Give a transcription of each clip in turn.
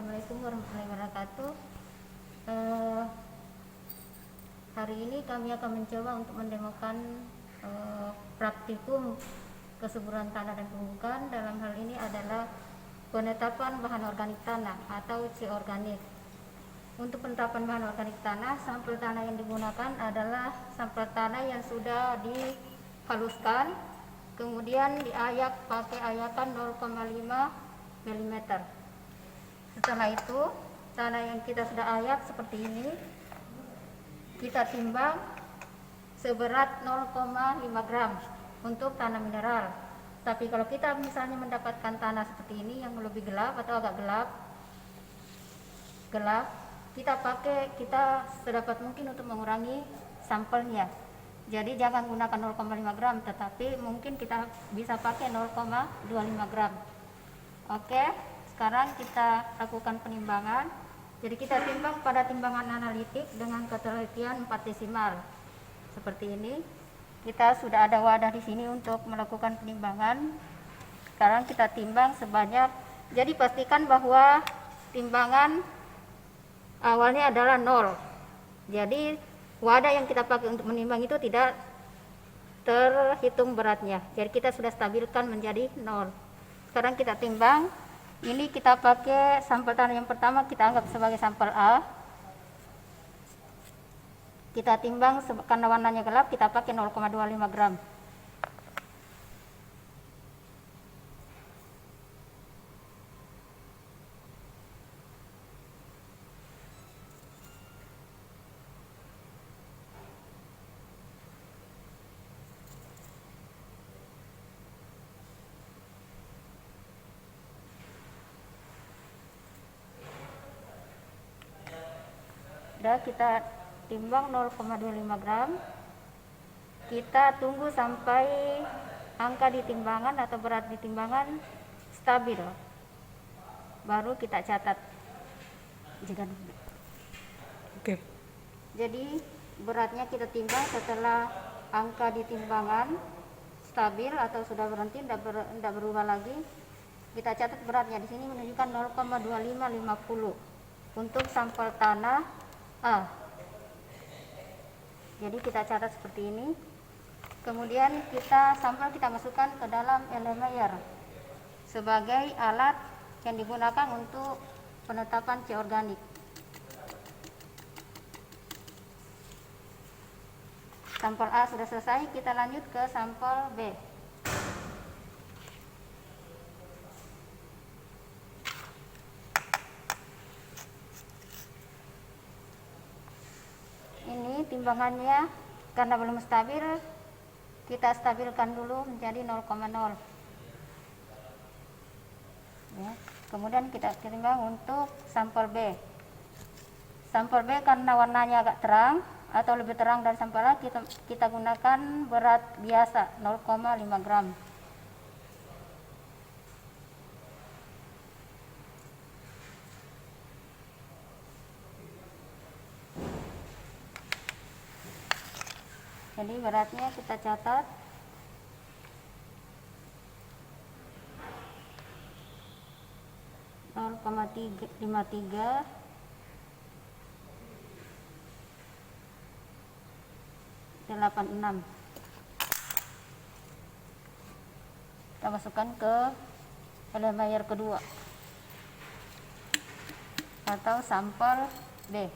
Assalamualaikum warahmatullahi wabarakatuh. Hari ini kami akan mencoba untuk mendemokan praktikum kesuburan tanah dan pembukaan. Dalam hal ini adalah penetapan bahan organik tanah atau C organik. Untuk penetapan bahan organik tanah, sampel tanah yang digunakan adalah sampel tanah yang sudah dihaluskan, kemudian diayak pakai ayakan 0,5 mm. Setelah itu, tanah yang kita sudah ayak seperti ini, kita timbang seberat 0,5 gram untuk tanah mineral. Tapi kalau kita misalnya mendapatkan tanah seperti ini yang lebih gelap atau agak gelap, kita sedapat mungkin untuk mengurangi sampelnya. Jadi jangan gunakan 0,5 gram, tetapi mungkin kita bisa pakai 0,25 gram. Oke, sekarang kita lakukan penimbangan. Jadi kita timbang pada timbangan analitik dengan ketelitian 4 desimal. Seperti ini. Kita sudah ada wadah di sini untuk melakukan penimbangan. Sekarang kita timbang sebanyak, jadi pastikan bahwa timbangan awalnya adalah 0. Jadi wadah yang kita pakai untuk menimbang itu tidak terhitung beratnya. Jadi kita sudah stabilkan menjadi 0. Sekarang kita timbang. Ini kita pakai sampel tanah yang pertama, kita anggap sebagai sampel A. Kita timbang karena warnanya gelap, kita pakai 0,25 gram. Sudah kita timbang 0,25 gram. Kita tunggu sampai angka di timbangan atau berat di timbangan stabil, baru kita catat. Oke. Jadi beratnya kita timbang setelah angka di timbangan stabil atau sudah berhenti, tidak berubah lagi. Kita catat beratnya di sini menunjukkan 0,2550 untuk sampel tanah A. Jadi kita catat seperti ini. Kemudian sampel kita masukkan ke dalam Erlenmeyer sebagai alat yang digunakan untuk penetapan C organik. Sampel A sudah selesai, kita lanjut ke sampel B. Ini timbangannya karena belum stabil, kita stabilkan dulu menjadi 0,0. Ya. Kemudian kita timbang untuk sampel B. Sampel B karena warnanya agak terang atau lebih terang dari sampel A, kita gunakan berat biasa 0,5 gram. Jadi beratnya kita catat. (0,53) (86). Kita masukkan ke Erlenmeyer kedua atau sampel B.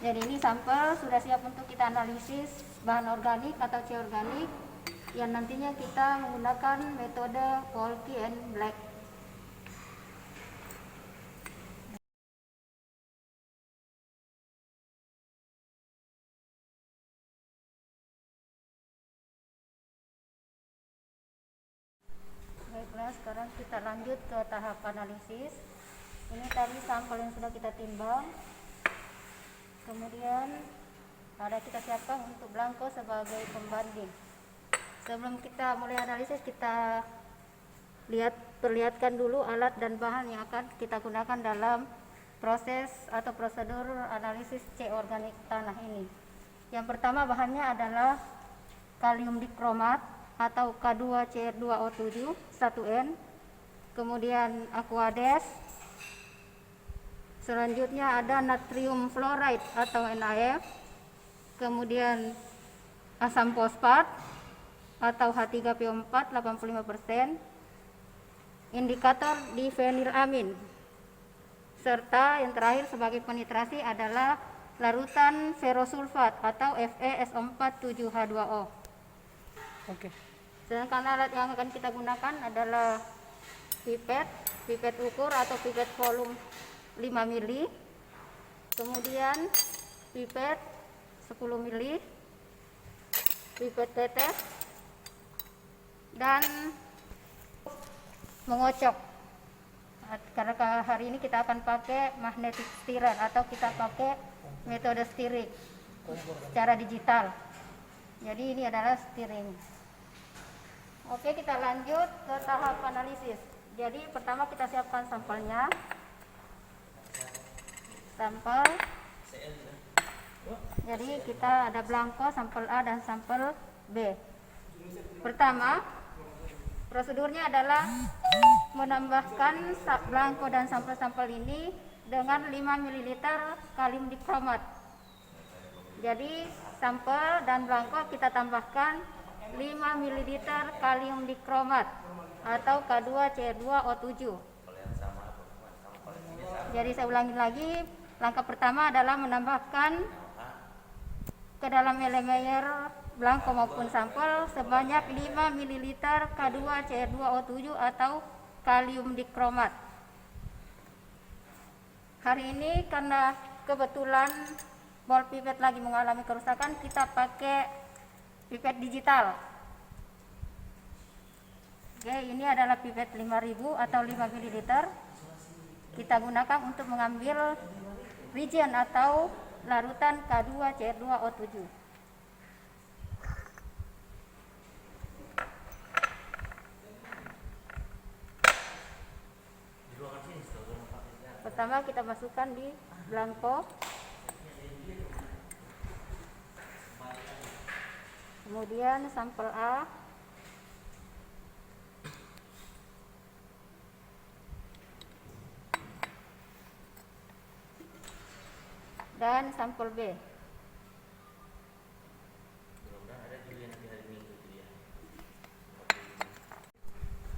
Jadi ini sampel sudah siap untuk kita analisis bahan organik atau C organik yang nantinya kita menggunakan metode Polky and Black. Baiklah, sekarang kita lanjut ke tahap analisis. Ini tadi sampel yang sudah kita timbang. Kemudian kita siapkan untuk belangko sebagai pembanding. Sebelum kita mulai analisis, kita perlihatkan dulu alat dan bahan yang akan kita gunakan dalam proses atau prosedur analisis C organik tanah ini. Yang pertama bahannya adalah kalium dikromat atau K2CR2O7 1N, kemudian Aquades Selanjutnya ada natrium fluoride atau NaF, kemudian asam fosfat atau H3PO4 85%, indikator difenilamin, serta yang terakhir sebagai penetrasi adalah larutan ferrosulfat atau FeSO4 7H2O. Oke. Sedangkan alat yang akan kita gunakan adalah pipet ukur atau pipet volume 5 mili, kemudian pipet 10 mili, pipet tetes, dan mengocok. Karena hari ini kita akan pakai magnetic stirrer atau kita pakai metode stirring secara digital. Jadi ini adalah stirring. Oke, kita lanjut ke tahap analisis. Jadi pertama kita siapkan sampelnya. Sampel. Jadi kita ada blanko, sampel A dan sampel B. Pertama, prosedurnya adalah menambahkan blanko dan sampel-sampel ini dengan 5 ml kalium dikromat. Jadi sampel dan blanko kita tambahkan 5 ml kalium dikromat atau K2CR2O7. Jadi saya ulangi lagi, langkah pertama adalah menambahkan ke dalam elemer blanko maupun sampel sebanyak 5 ml K2CR2O7 atau kalium dikromat. Hari ini karena kebetulan ball pipet lagi mengalami kerusakan, kita pakai pipet digital. Oke, ini adalah pipet 5000 atau 5 ml. Kita gunakan untuk mengambil reagent atau larutan K2CR2O7. Pertama kita masukkan di blanko, kemudian sampel A, dan sampel B.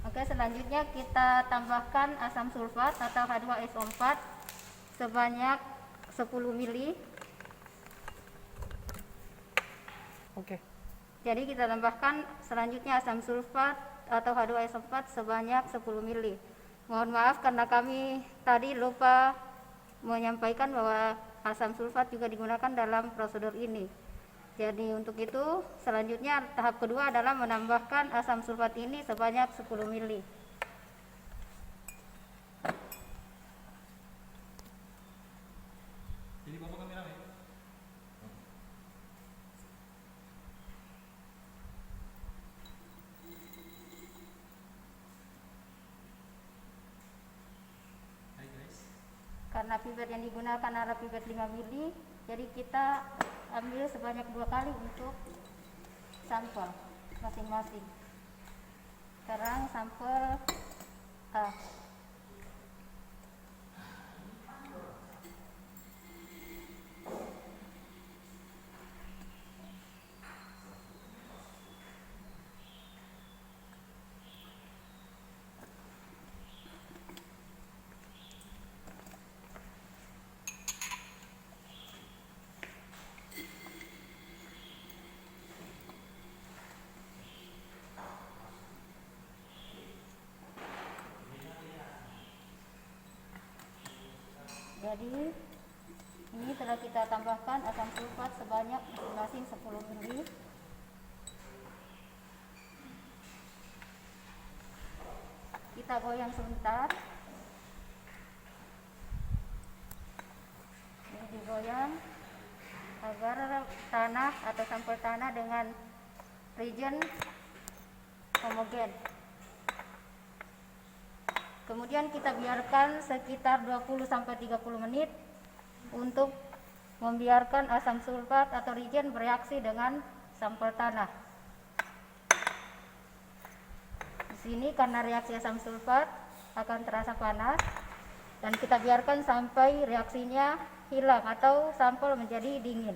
Oke, selanjutnya kita tambahkan asam sulfat atau H2SO4 sebanyak 10 mili. Oke. Jadi kita tambahkan selanjutnya asam sulfat atau H2SO4 sebanyak 10 mili. Mohon maaf karena kami tadi lupa menyampaikan bahwa asam sulfat juga digunakan dalam prosedur ini. Jadi untuk itu selanjutnya tahap kedua adalah menambahkan asam sulfat ini sebanyak 10 mili. Jadi Bapak kameramen. Hai guys. Karena pipet yang digunakan adalah pipet 5 mili, jadi kita ambil sebanyak 2 kali untuk sampel masing-masing. Sekarang sampel A. Jadi ini telah kita tambahkan asam sulfat sebanyak masing-masing 10 mili. Kita goyang sebentar. Ini digoyang agar tanah atau sampel tanah dengan reagent homogen. Kemudian kita biarkan sekitar 20-30 menit untuk membiarkan asam sulfat atau reagent bereaksi dengan sampel tanah. Di sini karena reaksi asam sulfat akan terasa panas, dan kita biarkan sampai reaksinya hilang atau sampel menjadi dingin.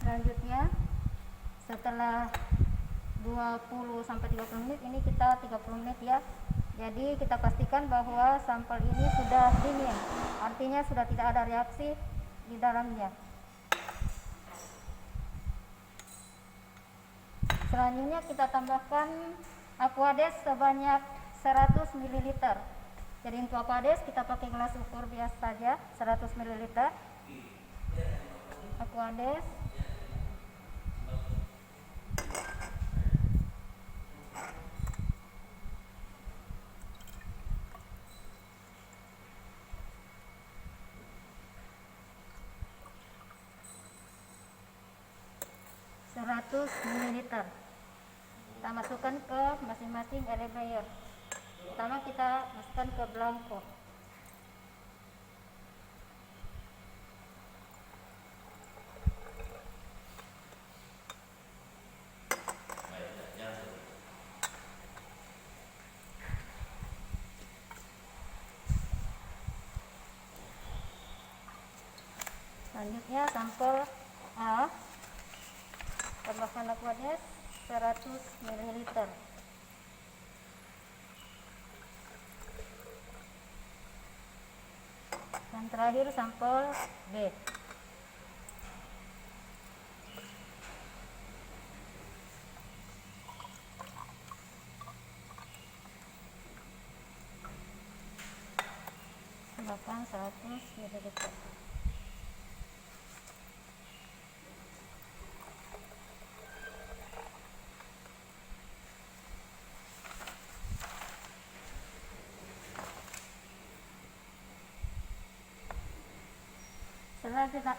Selanjutnya setelah 20 sampai 30 menit, ini kita 30 menit ya. Jadi kita pastikan bahwa sampel ini sudah dingin, artinya sudah tidak ada reaksi di dalamnya. Selanjutnya kita tambahkan Aquades sebanyak 100 ml. Jadi untuk Aquades kita pakai gelas ukur biasa saja, 100 ml. Aquades. ml. Kita masukkan ke masing-masing air layer. Pertama kita masukkan ke Blanco. Selanjutnya sampel A, tambahkan Aquades 100 ml. Dan terakhir sampel B. Tambahkan 100 ml.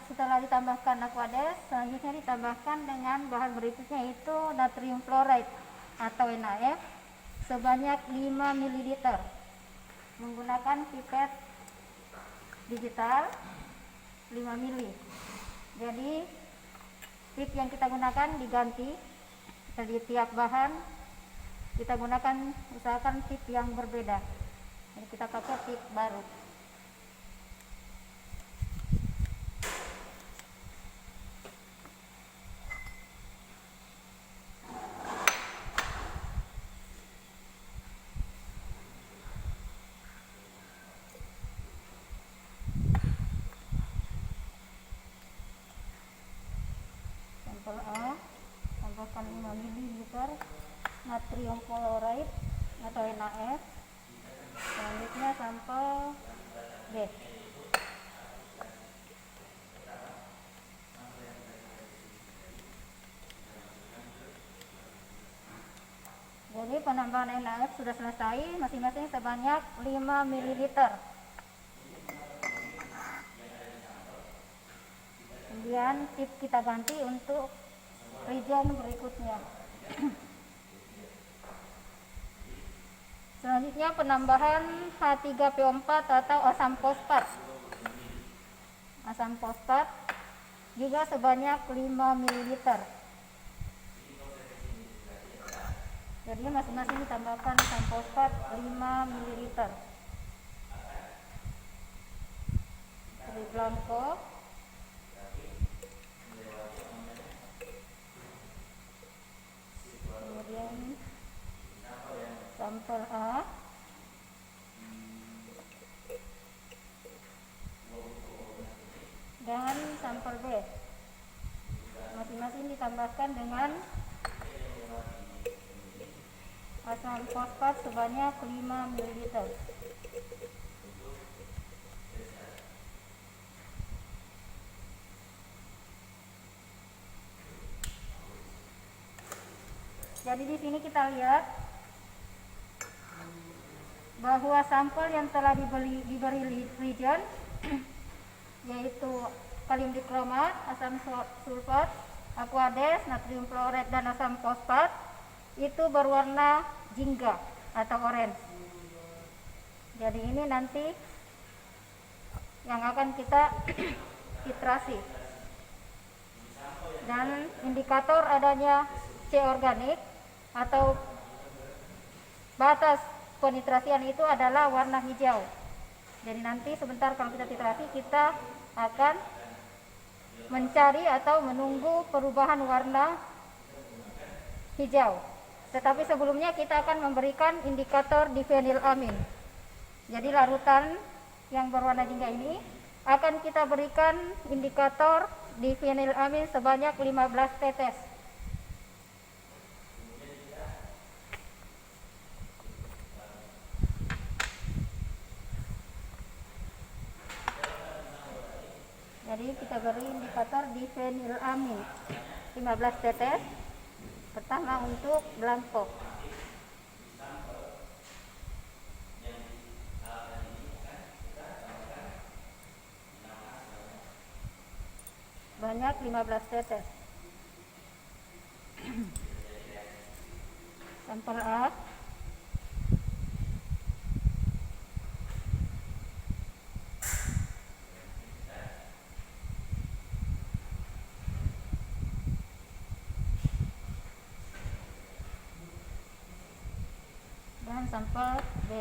Setelah ditambahkan Aquades, selanjutnya ditambahkan dengan bahan berikutnya, yaitu natrium fluoride atau NaF sebanyak 5 ml menggunakan pipet digital 5 ml. Jadi tip yang kita gunakan diganti, di tiap bahan kita gunakan usahakan tip yang berbeda. Jadi kita pakai tip baru. Sampel A, tambahkan 5 ml natrium fluoride atau NaF. Selanjutnya sampel B. Jadi penambahan NaF sudah selesai, masing-masing sebanyak 5 ml. Kemudian tip kita ganti untuk reagent berikutnya. Selanjutnya penambahan H3PO4 atau asam fosfat. Asam fosfat juga sebanyak 5 ml. Jadi masing-masing ditambahkan asam fosfat 5 ml. Dari Blanco. Kemudian sampel A, dan sampel B. Masing-masing ditambahkan dengan asam fosfat sebanyak 5 ml. Jadi di sini kita lihat bahwa sampel yang telah diberi reagent yaitu kalium dikromat, asam sulfat, Aquades, natrium fluoride, dan asam fosfat itu berwarna jingga atau orange. Jadi ini nanti yang akan kita titrasi. indikator adanya C organik atau batas penitrasian itu adalah warna hijau. Jadi nanti sebentar kalau kita titrasi, kita akan mencari atau menunggu perubahan warna hijau. Tetapi sebelumnya kita akan memberikan indikator difenilamin. Jadi larutan yang berwarna jingga ini akan kita berikan indikator difenilamin sebanyak 15 tetes. Jadi kita beri indikator difenilamin 15 tetes. Pertama untuk blanko. Banyak 15 tetes. Sampel A. Dan sampel B.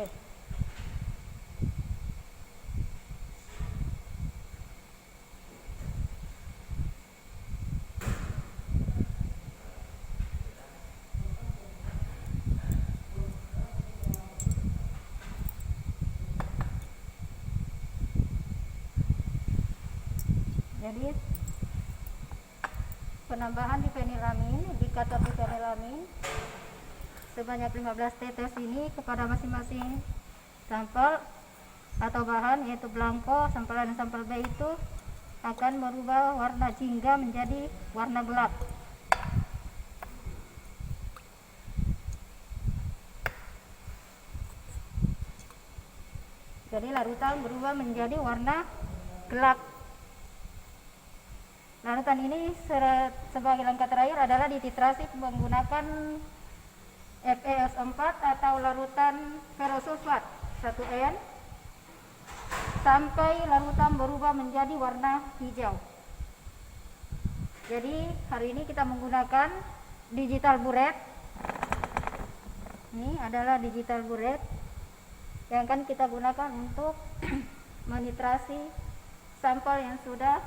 Jadi penambahan difenilamin, indikator difenilamin sebanyak 15 tetes ini kepada masing-masing sampel atau bahan, yaitu blanko, sampel A dan sampel B, itu akan merubah warna jingga menjadi warna gelap. Jadi larutan berubah menjadi warna gelap. Larutan ini sebagai langkah terakhir adalah dititrasi menggunakan FeS4 atau larutan ferosulfat 1N sampai larutan berubah menjadi warna hijau. Jadi hari ini kita menggunakan digital burette. Ini adalah digital burette yang akan kita gunakan untuk menitrasi sampel yang sudah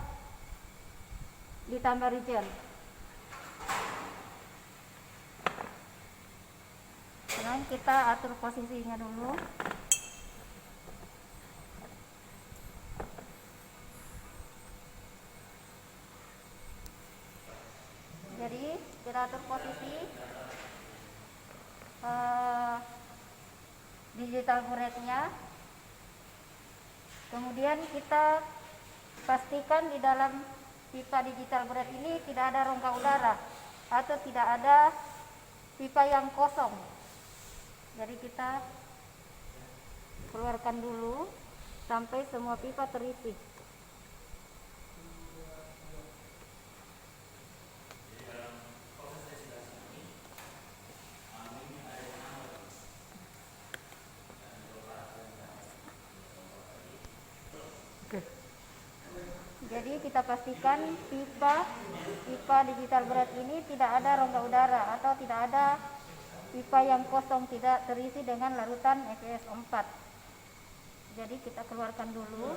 ditambah reagent. Sekarang kita atur posisinya dulu. Jadi kita atur posisi digital burette-nya. Kemudian kita pastikan di dalam pipa digital burette ini tidak ada rongga udara atau tidak ada pipa yang kosong. Jadi kita keluarkan dulu sampai semua pipa terisi. Jadi kita pastikan pipa digital burette ini tidak ada rongga udara atau tidak ada pipa yang kosong, tidak terisi dengan larutan FeS4. Jadi kita keluarkan dulu.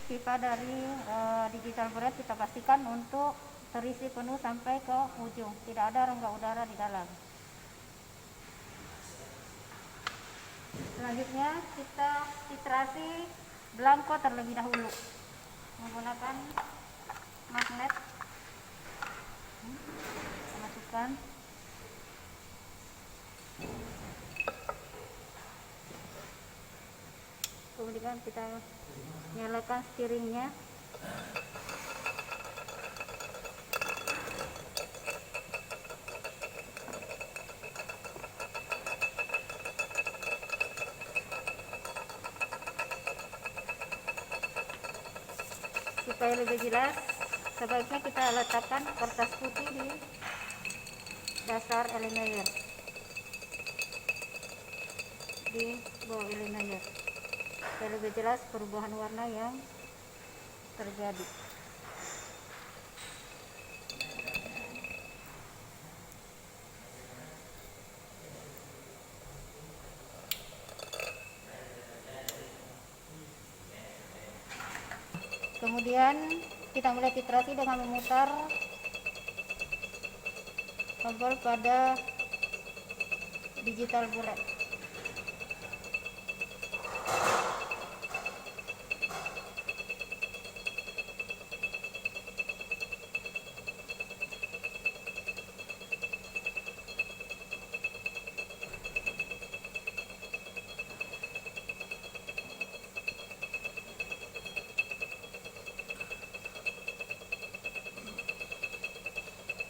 Pipa dari digital burette kita pastikan untuk terisi penuh sampai ke ujung, tidak ada rongga udara di dalam. Selanjutnya kita titrasi blanko terlebih dahulu menggunakan magnet. Kita masukkan. Kemudian kita nyalakan stirringnya. Supaya lebih jelas sebaiknya kita letakkan kertas putih di dasar elemayer, di bawah elemayer, supaya lebih jelas perubahan warna yang terjadi. Kemudian kita mulai titrasi dengan memutar tombol pada digital bullet.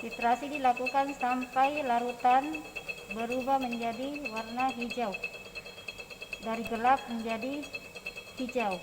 Titrasi dilakukan sampai larutan berubah menjadi warna hijau, dari gelap menjadi hijau.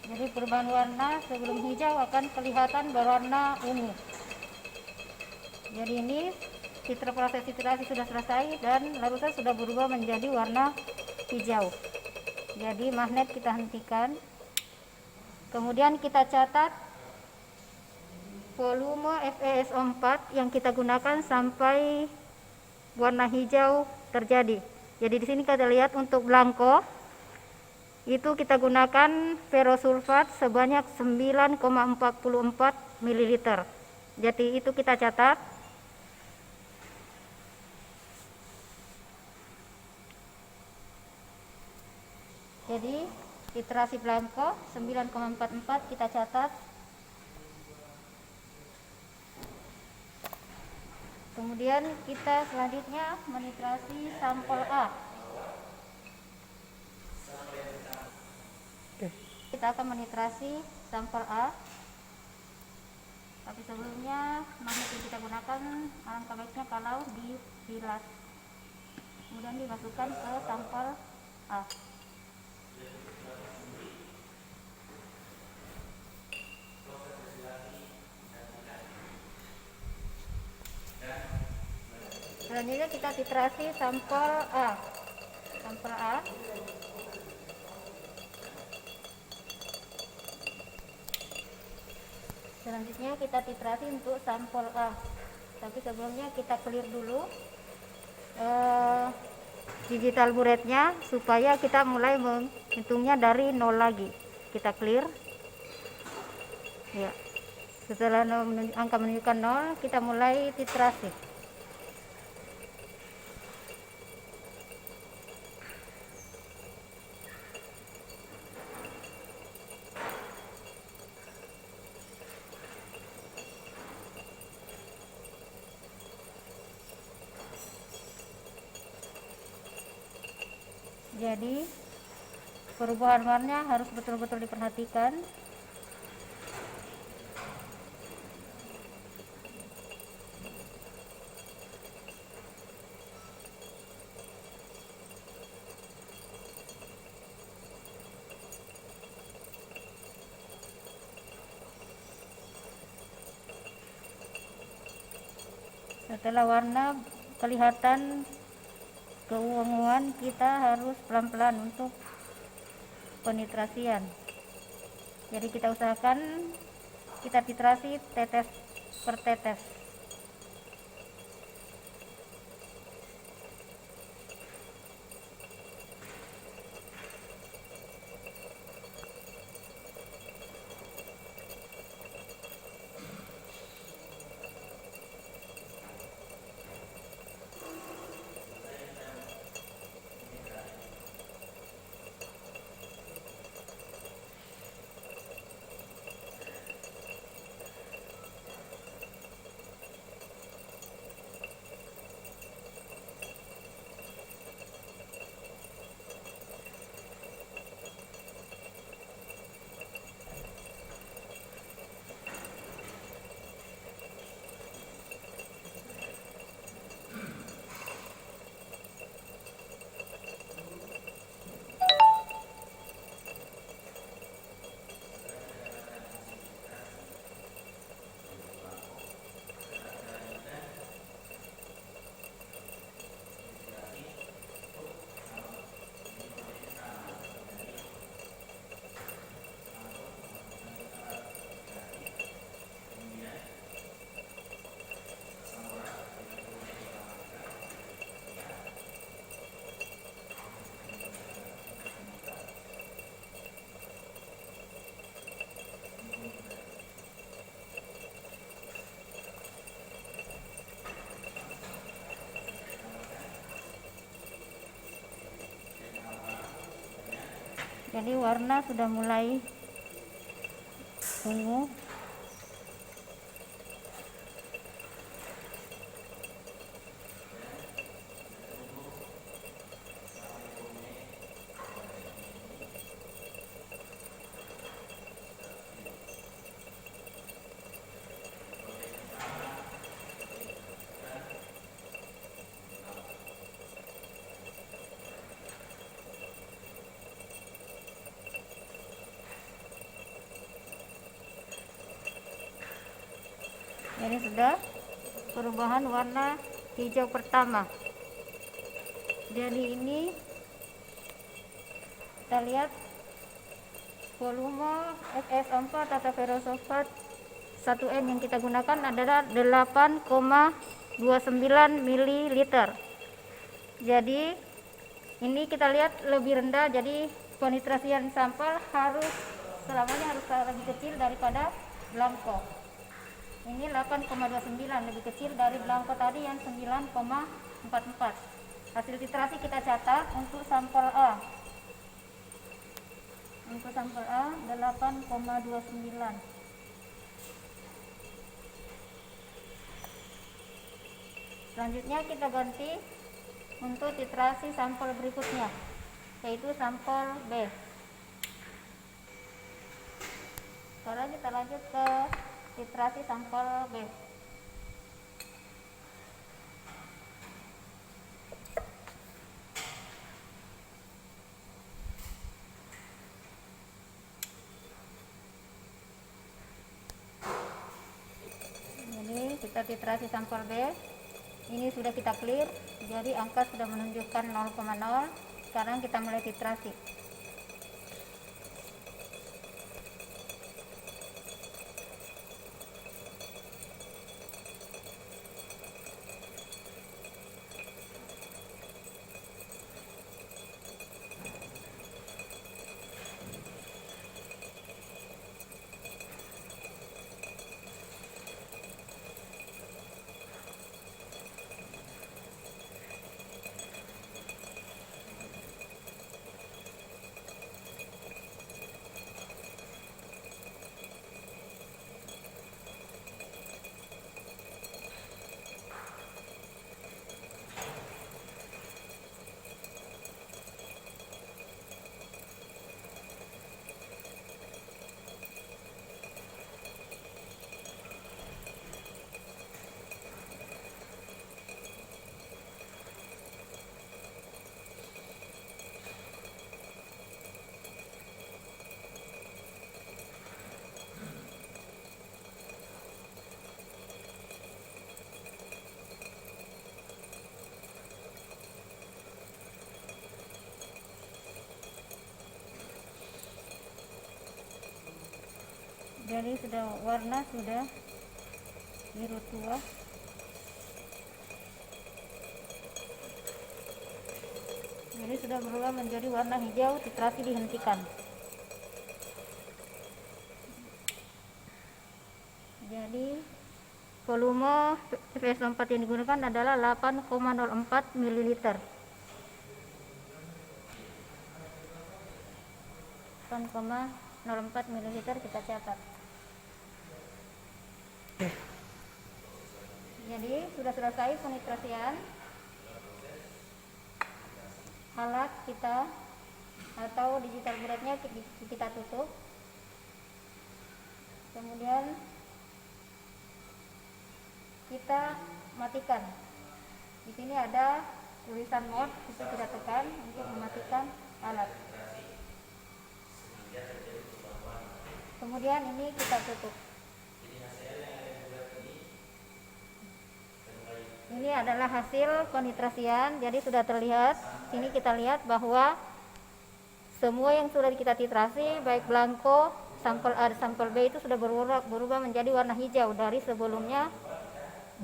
Jadi perubahan warna sebelum hijau akan kelihatan berwarna ungu. Jadi ini proses titrasi sudah selesai dan larutan sudah berubah menjadi warna hijau. Jadi magnet kita hentikan. Kemudian kita catat volume FeSO4 yang kita gunakan sampai warna hijau terjadi. Jadi di sini kita lihat untuk blanko itu kita gunakan ferrosulfat sebanyak 9,44 ml. Jadi itu kita catat. Jadi titrasi blanko 9,44 kita catat. Kemudian kita selanjutnya menitrasi sampel A. Kita akan menitrasi sampel A, tapi sebelumnya magnet yang kita gunakan alangkah baiknya kalau dibilas, kemudian dimasukkan ke sampel A. Selanjutnya kita titrasi sampel A. Sampel A. Selanjutnya kita titrasi untuk sampel A. Tapi sebelumnya kita clear dulu digital bulletnya supaya kita mulai menghitungnya dari 0 lagi. Kita clear. Ya. Setelah angka menunjukkan 0, kita mulai titrasi. Jadi perubahan warna harus betul-betul diperhatikan. Setelah warna kelihatan keunguan, kita harus pelan-pelan untuk penitrasian. Jadi kita usahakan kita titrasi tetes per tetes. Jadi warna sudah mulai ungu. Ini sudah perubahan warna hijau pertama. Jadi ini kita lihat volume FS4 atau ferrosulfat 1N yang kita gunakan adalah 8,29 ml. Jadi ini kita lihat lebih rendah, jadi penitrasian sampel selamanya harus lebih kecil daripada blanko. Ini 8,29, lebih kecil dari blanko tadi yang 9,44. Hasil titrasi kita catat untuk sampel A. Untuk sampel A 8,29. Selanjutnya kita ganti untuk titrasi sampel berikutnya, yaitu sampel B. Sekarang kita lanjut ke titrasi sampel B. Ini kita titrasi sampel B. Ini sudah kita clear, jadi angka sudah menunjukkan 0,0. Sekarang kita mulai titrasi. Jadi sudah warna sudah biru tua. Jadi sudah berubah menjadi warna hijau, titrasi dihentikan. Jadi volume FS4 yang digunakan adalah 8,04 ml. 8,04 ml kita catat. Jadi sudah selesai penitrasian. Alat kita atau digital bulatnya kita tutup. Kemudian kita matikan. Di sini ada tulisan mode, itu kita tekan untuk mematikan alat. Kemudian ini kita tutup. Ini adalah hasil penitrasian. Jadi sudah terlihat. Sini kita lihat bahwa semua yang sudah kita titrasi, baik blanko, sampel A, sampel B itu sudah berubah menjadi warna hijau dari sebelumnya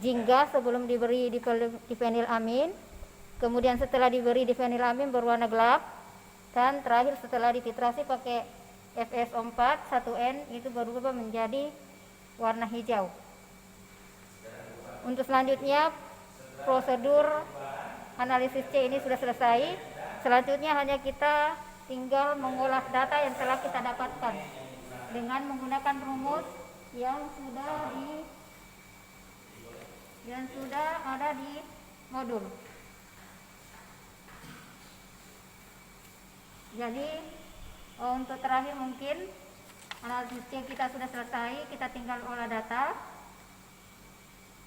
jingga sebelum diberi difenilamin, kemudian setelah diberi difenilamin berwarna gelap, dan terakhir setelah dititrasi pakai FSO4 1N itu berubah menjadi warna hijau. Untuk selanjutnya prosedur analisis C ini sudah selesai. Selanjutnya hanya kita tinggal mengolah data yang telah kita dapatkan dengan menggunakan rumus yang sudah ada di modul. Jadi untuk terakhir mungkin analisis C kita sudah selesai, kita tinggal olah data.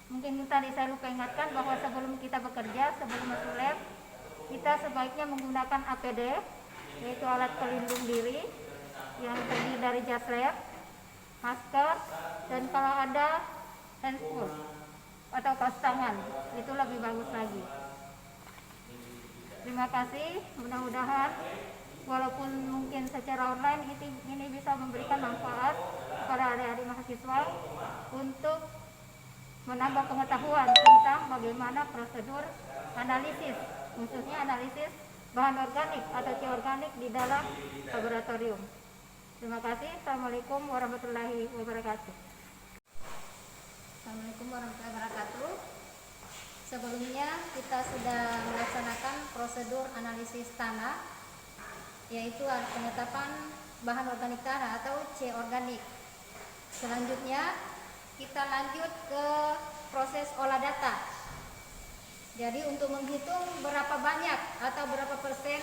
Mungkin tadi saya lupa ingatkan bahwa sebelum kita bekerja, sebelum masuk lab, kita sebaiknya menggunakan APD, yaitu alat pelindung diri yang terdiri dari jas lab, masker, dan kalau ada handphone atau kaos tangan, itu lebih bagus lagi. Terima kasih, mudah-mudahan walaupun mungkin secara online ini bisa memberikan manfaat kepada adik-adik mahasiswa untuk menambah pengetahuan tentang bagaimana prosedur analisis, khususnya analisis bahan organik atau C organik di dalam laboratorium. Terima kasih. Assalamualaikum warahmatullahi wabarakatuh. Assalamualaikum warahmatullahi wabarakatuh. Sebelumnya kita sudah melaksanakan prosedur analisis tanah, yaitu penetapan bahan organik tanah atau C organik. Selanjutnya kita lanjut ke proses olah data. Jadi untuk menghitung berapa banyak atau berapa persen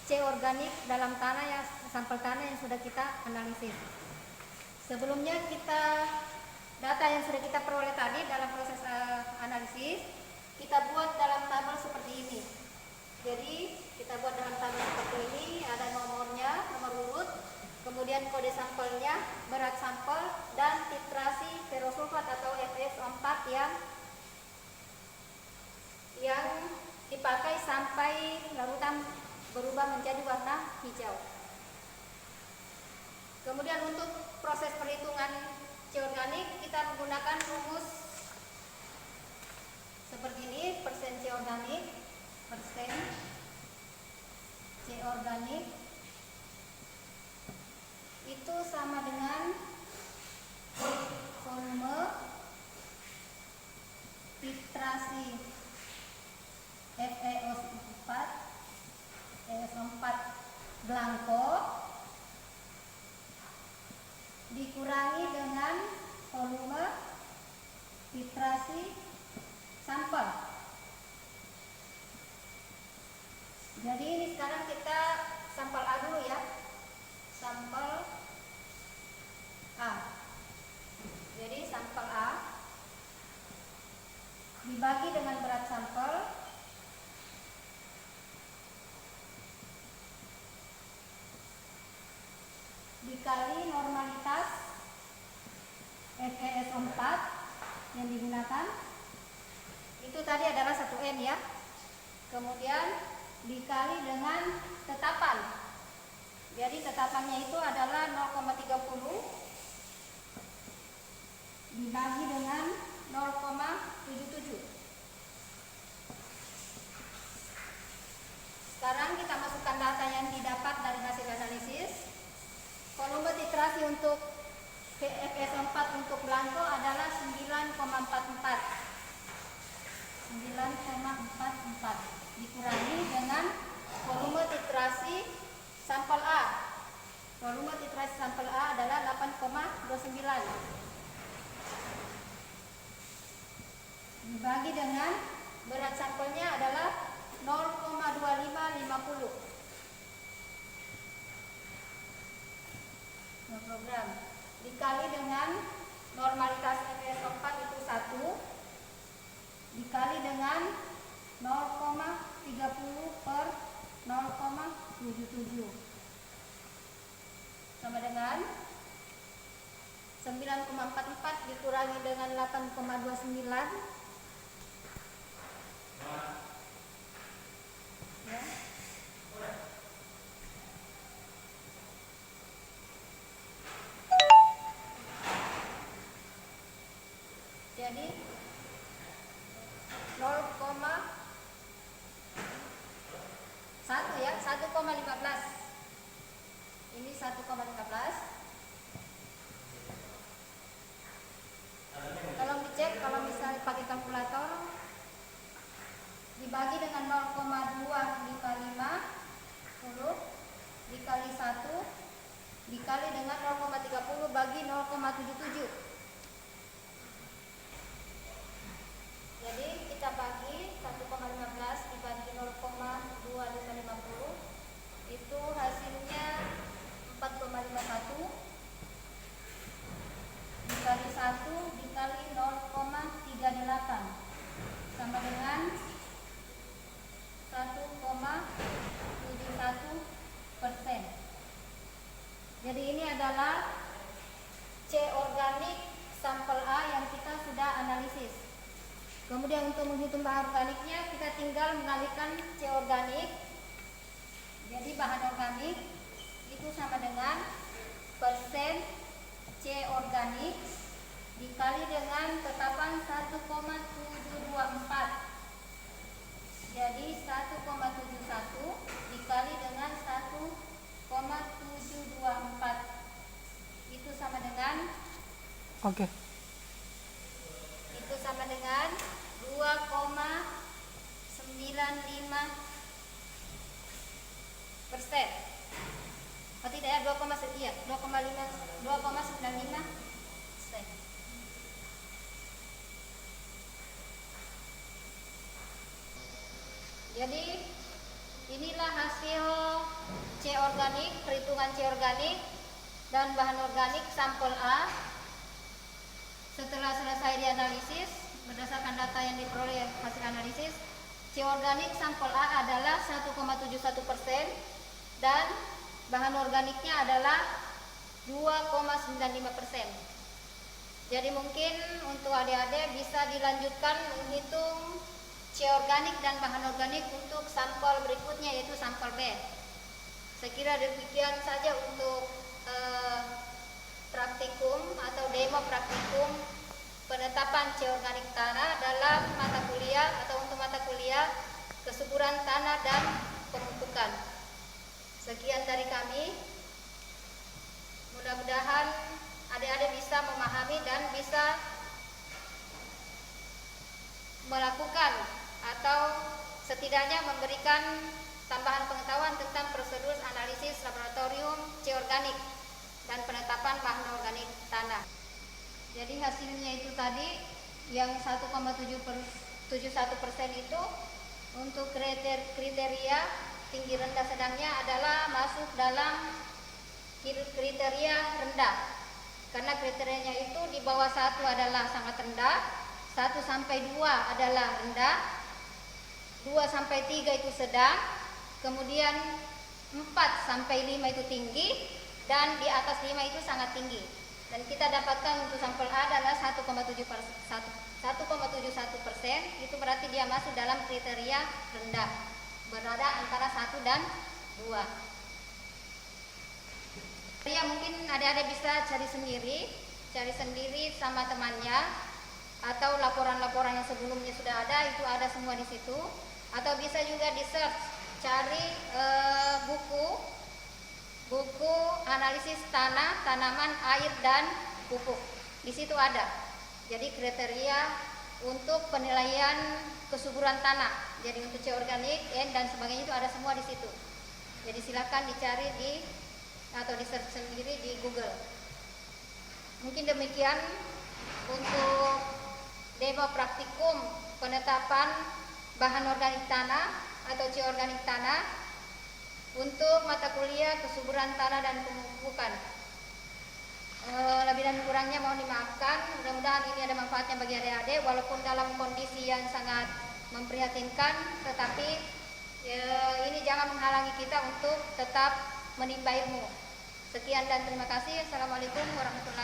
C organik dalam tanah sampel tanah yang sudah kita analisis. Sebelumnya data yang sudah kita peroleh tadi dalam proses analisis kita buat dalam tabel seperti ini. Jadi kita buat dalam tabel seperti ini, ada nomornya, nomor urut, kemudian kode sampelnya, berat sampel, dan titrasi ferrosulfat atau FS4 yang dipakai sampai larutan berubah menjadi warna hijau. Kemudian untuk proses perhitungan C organik kita menggunakan rumus seperti ini, persen C organik itu sama dengan volume titrasi FeO4 blanko dikurangi dengan volume titrasi sampel. Jadi ini sekarang kita sampel A dulu ya. Sampel A. Jadi sampel A dibagi dengan berat sampel dikali normalitas FeS4 yang digunakan. Itu tadi adalah 1N ya. Kemudian dikali dengan tetapan. Jadi tetapannya itu adalah 0,30 dibagi dengan 0,77. Sekarang kita masukkan data yang didapat dari hasil analisis. Volume titrasi untuk PFS4 untuk belangko adalah 9,44. 9,44 dikurangi dengan volume titrasi sampel A. Volume titrasi sampel A adalah 8,29. Dibagi dengan berat sampelnya adalah 0,2550 gram. Dikali dengan normalitas FS4 itu 1, dikali dengan 0,30 per 0,77 sama dengan 9,44 dikurangi dengan 8,29 ya. Jadi 0,1 ya, 1,15. Ini 1,15. Tolong dicek kalau misalnya pakai kalkulator. Dibagi dengan 0,255 dikali 1 dikali dengan 0,30 bagi 0,77. Jadi kita bagi 1,15 dibagi 0,2550 itu hasilnya 4,51 dikali 1 dikali 0,38 sama dengan 1,71%. Jadi ini adalah C organik sampel A yang kita sudah analisis. Kemudian untuk menghitung bahan organiknya kita tinggal mengalihkan C organik. Jadi bahan organik itu sama dengan persen C organik dikali dengan tetapan 1,724. Jadi 1,71 dikali dengan 1,724 itu sama dengan Oke. itu sama dengan 2,95%. Oh tidak ya, 2,95%. Jadi inilah hasil C organik, perhitungan C organik dan bahan organik sampel A. Setelah selesai dianalisis berdasarkan data yang diperoleh hasil analisis, C organik sampel A adalah 1,71% dan bahan organiknya adalah 2,95%. Jadi mungkin untuk adik-adik bisa dilanjutkan menghitung C organik dan bahan organik untuk sampel berikutnya yaitu sampel B. Saya kira demikian saja untuk praktikum atau demo praktikum penetapan C organik tanah dalam mata kuliah atau untuk mata kuliah kesuburan tanah dan pemupukan. Sekian dari kami. Mudah-mudahan adik-adik bisa memahami dan bisa melakukan atau setidaknya memberikan tambahan pengetahuan tentang prosedur analisis laboratorium C organik dan penetapan bahan organik tanah. Jadi hasilnya itu tadi yang 1,71% itu untuk kriteria tinggi rendah sedangnya adalah masuk dalam kriteria rendah. Karena kriterianya itu di bawah 1 adalah sangat rendah, 1 sampai 2 adalah rendah, 2 sampai 3 itu sedang, kemudian 4 sampai 5 itu tinggi, dan di atas 5 itu sangat tinggi. Dan kita dapatkan untuk sampel A adalah 1,71%, itu berarti dia masuk dalam kriteria rendah, berada antara 1 dan 2. Ya mungkin adik-adik bisa cari sendiri cari sendiri sama temannya, atau laporan-laporan yang sebelumnya sudah ada itu ada semua di situ, atau bisa juga di search cari buku analisis tanah, tanaman, air dan pupuk. Di situ ada. Jadi kriteria untuk penilaian kesuburan tanah. Jadi untuk C organik, N dan sebagainya itu ada semua di situ. Jadi silakan dicari atau di search sendiri di Google. Mungkin demikian untuk demo praktikum penetapan bahan organik tanah atau C organik tanah untuk mata kuliah kesuburan tanah dan pemupukan. Lebih dan kurangnya mohon dimaafkan. Mudah-mudahan ini ada manfaatnya bagi adik-adik walaupun dalam kondisi yang sangat memprihatinkan, tetapi ini jangan menghalangi kita untuk tetap menimba ilmu. Sekian dan terima kasih. Assalamualaikum warahmatullahi wabarakatuh.